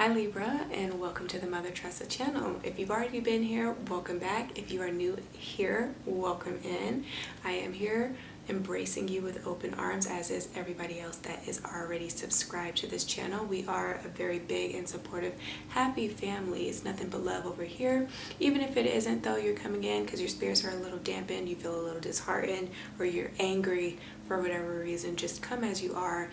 Hi Libra, and welcome to the Mother Tressa channel. If you've already been here, welcome back. If you are new here, welcome in. I am here embracing you with open arms, as is everybody else that is already subscribed to this channel. We are a very big and supportive, happy family. It's nothing but love over here. Even if it isn't, though, you're coming in because your spirits are a little dampened, you feel a little disheartened, or you're angry for whatever reason. Just come as you are,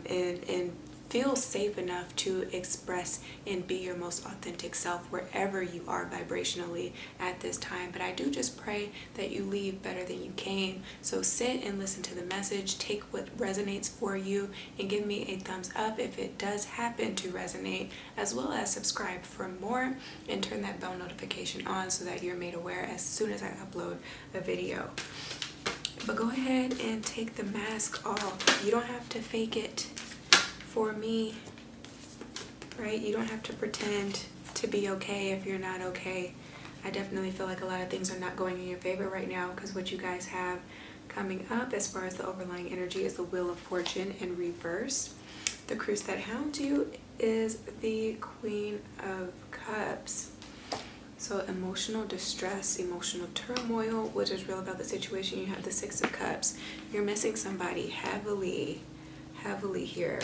and feel safe enough to express and be your most authentic self wherever you are vibrationally at this time. But I do just pray that you leave better than you came. So sit and listen to the message, take what resonates for you, and give me a thumbs up if it does happen to resonate, as well as subscribe for more and turn that bell notification on so that you're made aware as soon as I upload a video. But go ahead and take the mask off. You don't have to fake it for me, right? You don't have to pretend to be okay if you're not okay. I definitely feel like a lot of things are not going in your favor right now, because what you guys have coming up as far as the overlying energy is the Wheel of Fortune in reverse. The cruise that hounds you is the Queen of Cups. So emotional distress, emotional turmoil, which is real about the situation. You have the Six of Cups. You're missing somebody heavily here.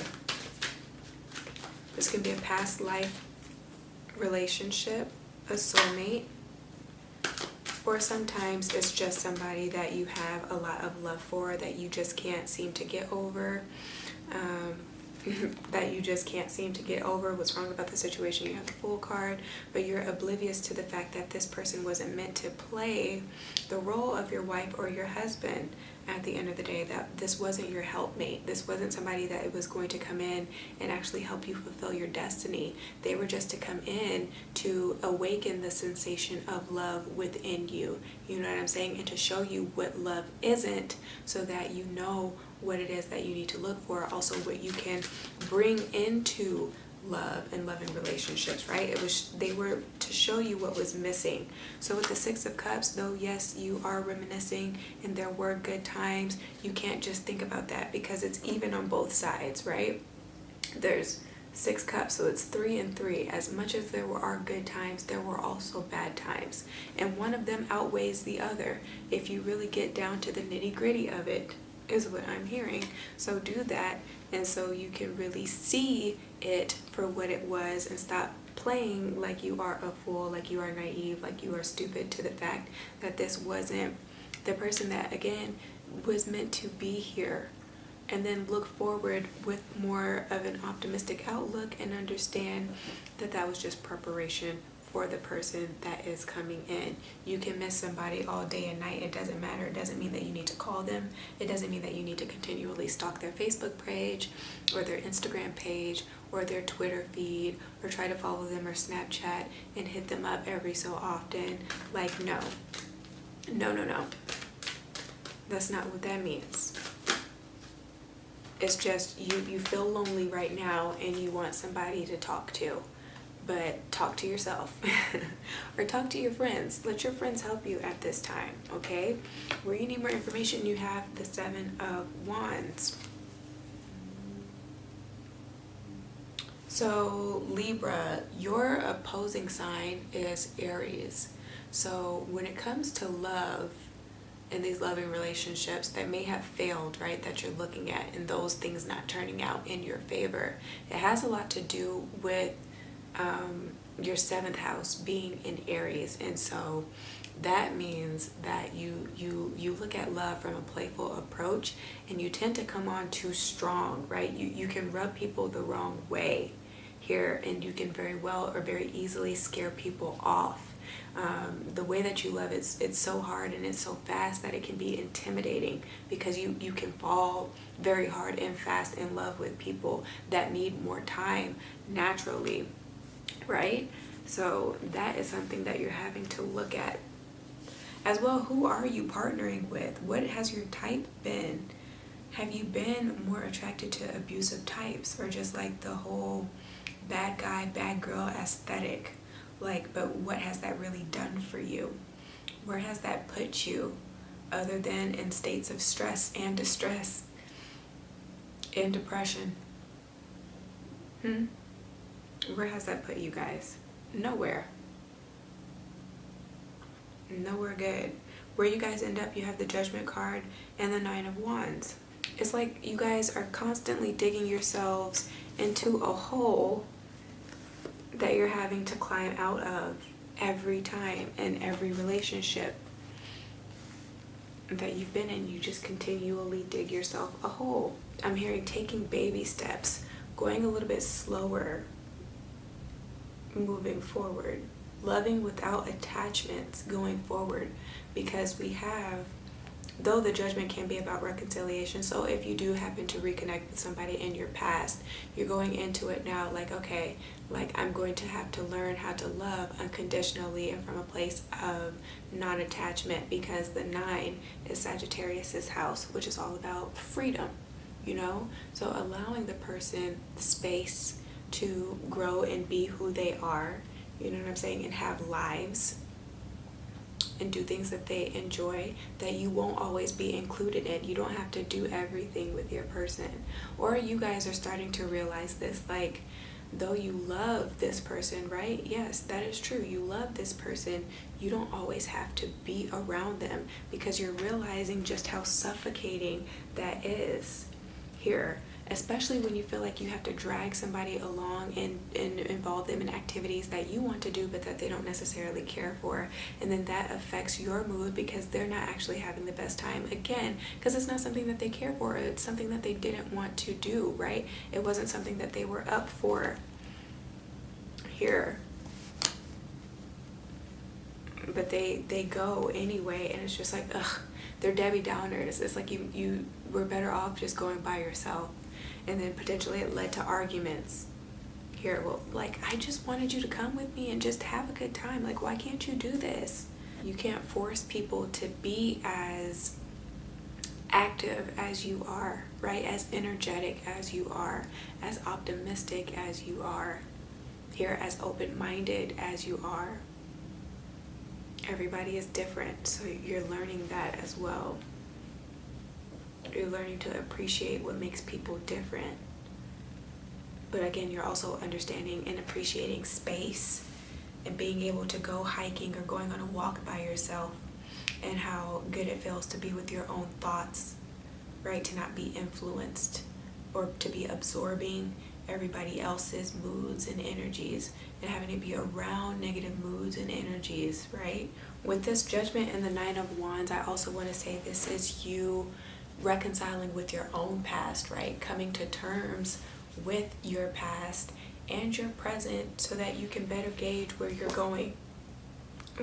This can be a past life relationship, a soulmate, or sometimes it's just somebody that you have a lot of love for that you just can't seem to get over. What's wrong about the situation. You have the Fool card, but you're oblivious to the fact that this person wasn't meant to play the role of your wife or your husband at the end of the day. That this wasn't your helpmate. This wasn't somebody that was going to come in and actually help you fulfill your destiny. They were just to come in to awaken the sensation of love within you. You know what I'm saying? And to show you what love isn't, so that you know what it is that you need to look for, also what you can bring into love and loving relationships, right? They were to show you what was missing. So with the Six of Cups, though, yes, you are reminiscing and there were good times, you can't just think about that, because it's even on both sides, right? There's 6 cups, so it's 3 and 3. As much as there are good times, there were also bad times, and one of them outweighs the other if you really get down to the nitty-gritty of it, is what I'm hearing. So do that, and so you can really see it for what it was and stop playing like you are a fool, like you are naive, like you are stupid, to the fact that this wasn't the person that, again, was meant to be here. And then look forward with more of an optimistic outlook and understand that that was just preparation for the person that is coming in. You can miss somebody all day and night. It doesn't matter. It doesn't mean that you need to call them. It doesn't mean that you need to continually stalk their Facebook page or their Instagram page or their Twitter feed, or try to follow them or Snapchat and hit them up every so often. Like, no. That's not what that means. It's just you feel lonely right now and you want somebody to talk to. But talk to yourself or talk to your friends. Let your friends help you at this time, okay? Where you need more information, you have the 7 of Wands. So Libra, your opposing sign is Aries. So when it comes to love and these loving relationships that may have failed, right, that you're looking at, and those things not turning out in your favor, it has a lot to do with your 7th house being in Aries. And so that means that you look at love from a playful approach, and you tend to come on too strong, right? You can rub people the wrong way here, and you can very well or very easily scare people off. The way that you love, it's so hard and it's so fast that it can be intimidating, because you can fall very hard and fast in love with people that need more time naturally, right? So that is something that you're having to look at as well. Who are you partnering with? What has your type been? Have you been more attracted to abusive types, or just like the whole bad guy, bad girl aesthetic? Like, but what has that really done for you? Where has that put you, other than in states of stress and distress and depression? Where has that put you guys? Nowhere. Nowhere good. Where you guys end up, you have the Judgment card and the Nine of Wands. It's like you guys are constantly digging yourselves into a hole that you're having to climb out of every time in every relationship that you've been in. You just continually dig yourself a hole. I'm hearing taking baby steps, going a little bit slower, moving forward, loving without attachments going forward, because we have, though the Judgment can be about reconciliation, so if you do happen to reconnect with somebody in your past, you're going into it now like, okay, like I'm going to have to learn how to love unconditionally and from a place of non-attachment, because the 9 is Sagittarius's house, which is all about freedom, you know? So allowing the person the space to grow and be who they are, you know what I'm saying, and have lives and do things that they enjoy, that you won't always be included in. You don't have to do everything with your person. Or you guys are starting to realize this, like, though you love this person, right? Yes, that is true. You love this person. You don't always have to be around them, because you're realizing just how suffocating that is here. Especially when you feel like you have to drag somebody along and involve them in activities that you want to do but that they don't necessarily care for. And then that affects your mood because they're not actually having the best time. Again, because it's not something that they care for. It's something that they didn't want to do, right? It wasn't something that they were up for here. But they go anyway, and it's just like, ugh, they're Debbie Downers. It's like you were better off just going by yourself. And then potentially it led to arguments here. Well, like, I just wanted you to come with me and just have a good time. Like, why can't you do this? You can't force people to be as active as you are, right? As energetic as you are, as optimistic as you are, here, as open-minded as you are. Everybody is different, so you're learning that as well. You're learning to appreciate what makes people different. But again, you're also understanding and appreciating space and being able to go hiking or going on a walk by yourself, and how good it feels to be with your own thoughts, right? To not be influenced or to be absorbing everybody else's moods and energies and having to be around negative moods and energies, right? With this Judgment and the Nine of Wands, I also want to say this is you reconciling with your own past, right? Coming to terms with your past and your present so that you can better gauge where you're going,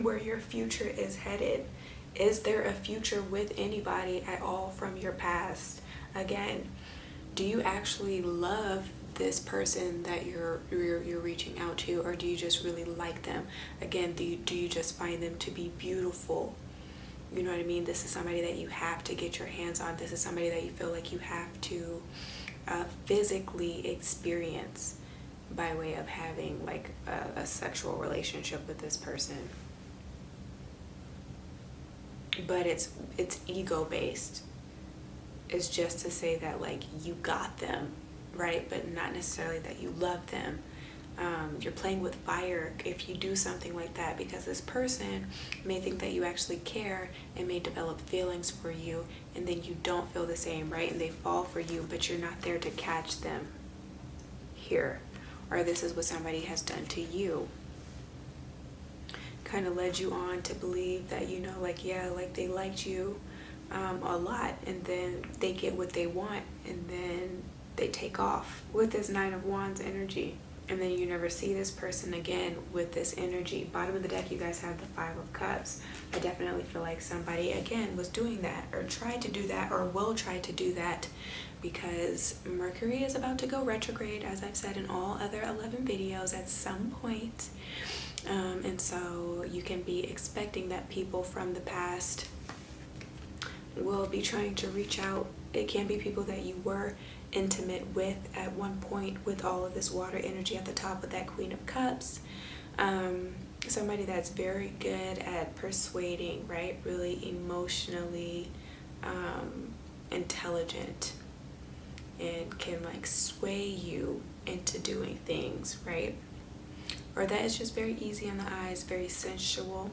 where your future is headed. Is there a future with anybody at all from your past? Again, do you actually love this person that you're reaching out to, or do you just really like them? Again, do you just find them to be beautiful? You know what I mean? This is somebody that you have to get your hands on. This is somebody that you feel like you have to physically experience by way of having like a sexual relationship with this person. But it's ego based. It's just to say that like you got them, right? But not necessarily that you love them. You're playing with fire if you do something like that, because this person may think that you actually care and may develop feelings for you, and then you don't feel the same, right? And they fall for you, but you're not there to catch them here. Or this is what somebody has done to you. Kind of led you on to believe that, you know, like, yeah, like they liked you a lot, and then they get what they want, and then they take off with this Nine of Wands energy. And then you never see this person again with this energy. Bottom of the deck, you guys have the Five of Cups. I definitely feel like somebody, again, was doing that or tried to do that or will try to do that, because Mercury is about to go retrograde, as I've said in all other 11 videos, at some point. And so you can be expecting that people from the past will be trying to reach out. It can be people that you were intimate with at one point, with all of this water energy at the top with that Queen of Cups. Somebody that's very good at persuading, right? Really emotionally intelligent, and can like sway you into doing things, right? or that is just very easy on the eyes, very sensual,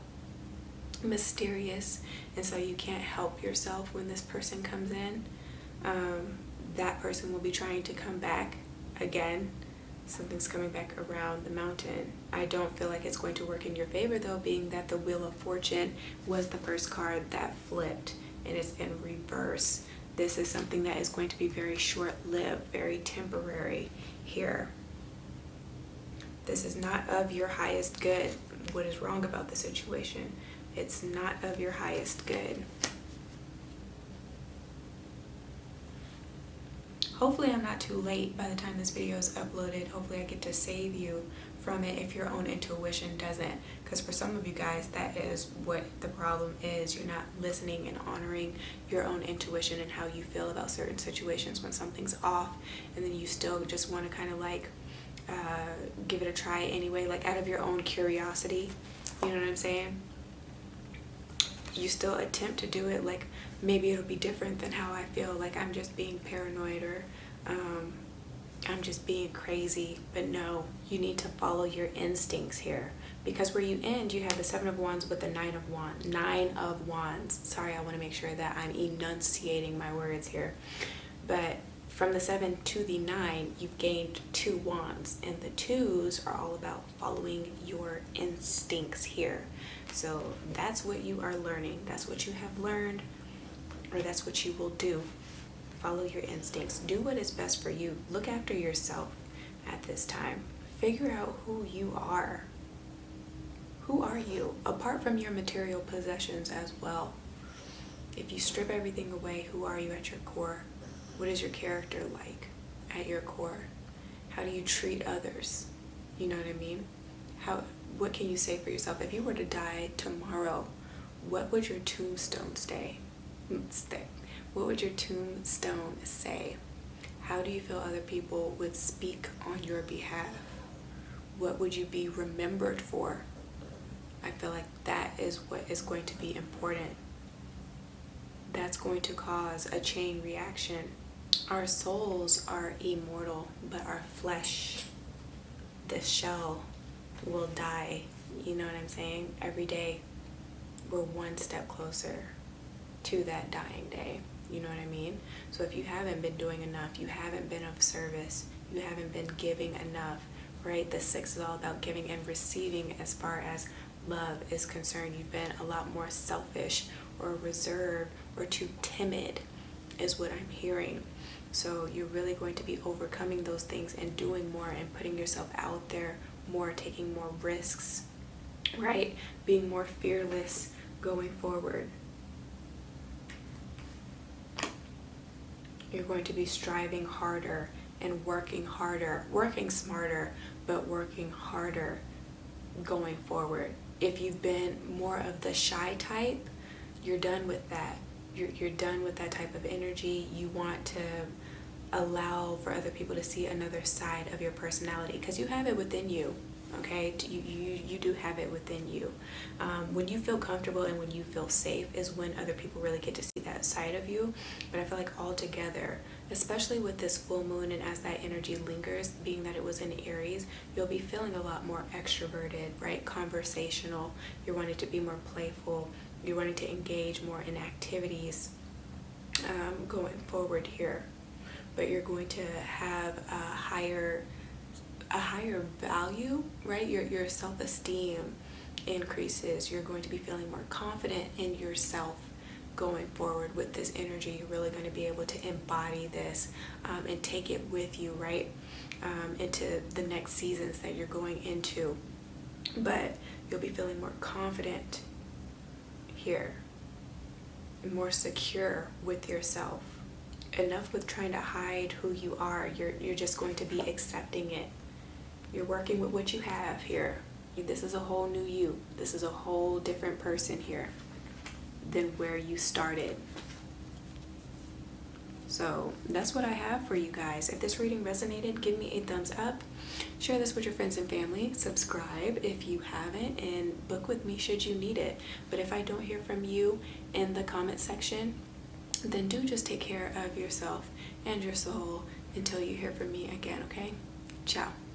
mysterious, and so you can't help yourself when this person comes in. That person will be trying to come back again. Something's coming back around the mountain. I don't feel like it's going to work in your favor though, being that the Wheel of Fortune was the first card that flipped and it's in reverse. This is something that is going to be very short-lived, very temporary here. This is not of your highest good. What is wrong about the situation? It's not of your highest good. Hopefully I'm not too late by the time this video is uploaded. Hopefully I get to save you from it if your own intuition doesn't. Because for some of you guys, that is what the problem is. You're not listening and honoring your own intuition and how you feel about certain situations when something's off. And then you still just want to kind of like give it a try anyway, like out of your own curiosity. You know what I'm saying? You still attempt to do it, like maybe it'll be different than how I feel, like I'm just being paranoid or I'm just being crazy. But no, you need to follow your instincts here, because where you end, you have the Seven of Wands with the Nine of Wands. Sorry, I want to make sure that I'm enunciating my words here. But from the 7 to the 9, you've gained 2 wands, and the 2s are all about following your instincts here. So that's what you are learning. That's what you have learned, or that's what you will do. Follow your instincts. Do what is best for you. Look after yourself at this time. Figure out who you are. Who are you? Apart from your material possessions as well. If you strip everything away, who are you at your core? What is your character like at your core? How do you treat others? You know what I mean? What can you say for yourself? If you were to die tomorrow, what would your tombstone say? What would your tombstone say? How do you feel other people would speak on your behalf? What would you be remembered for? I feel like that is what is going to be important. That's going to cause a chain reaction. Our souls are immortal, but our flesh, this shell, will die. You know what I'm saying? Every day we're one step closer to that dying day. You know what I mean? So if you haven't been doing enough, you haven't been of service, you haven't been giving enough, right? The 6 is all about giving and receiving as far as love is concerned. You've been a lot more selfish or reserved or too timid is what I'm hearing. So you're really going to be overcoming those things and doing more and putting yourself out there more, taking more risks, right? Being more fearless going forward. You're going to be striving harder and working harder, working smarter, but working harder going forward. If you've been more of the shy type, you're done with that. You're done with that type of energy. You want to allow for other people to see another side of your personality, because you have it within you. Okay, you do have it within you. When you feel comfortable and when you feel safe is when other people really get to see that side of you. But I feel like all together, especially with this full moon and as that energy lingers, being that it was in Aries, you'll be feeling a lot more extroverted, right? Conversational. You're wanting to be more playful. You're wanting to engage more in activities going forward here. But you're going to have a higher value, right? Your self-esteem increases. You're going to be feeling more confident in yourself going forward with this energy. You're really going to be able to embody this and take it with you, right? Into the next seasons that you're going into. But you'll be feeling more confident here, more secure with yourself. Enough with trying to hide who you are. You're just going to be accepting it. You're working with what you have here. This is a whole new you. This is a whole different person here than where you started. So that's what I have for you guys. If this reading resonated, give me a thumbs up. Share this with your friends and family. Subscribe if you haven't, and book with me should you need it. But if I don't hear from you in the comment section, then do just take care of yourself and your soul until you hear from me again, okay? Ciao.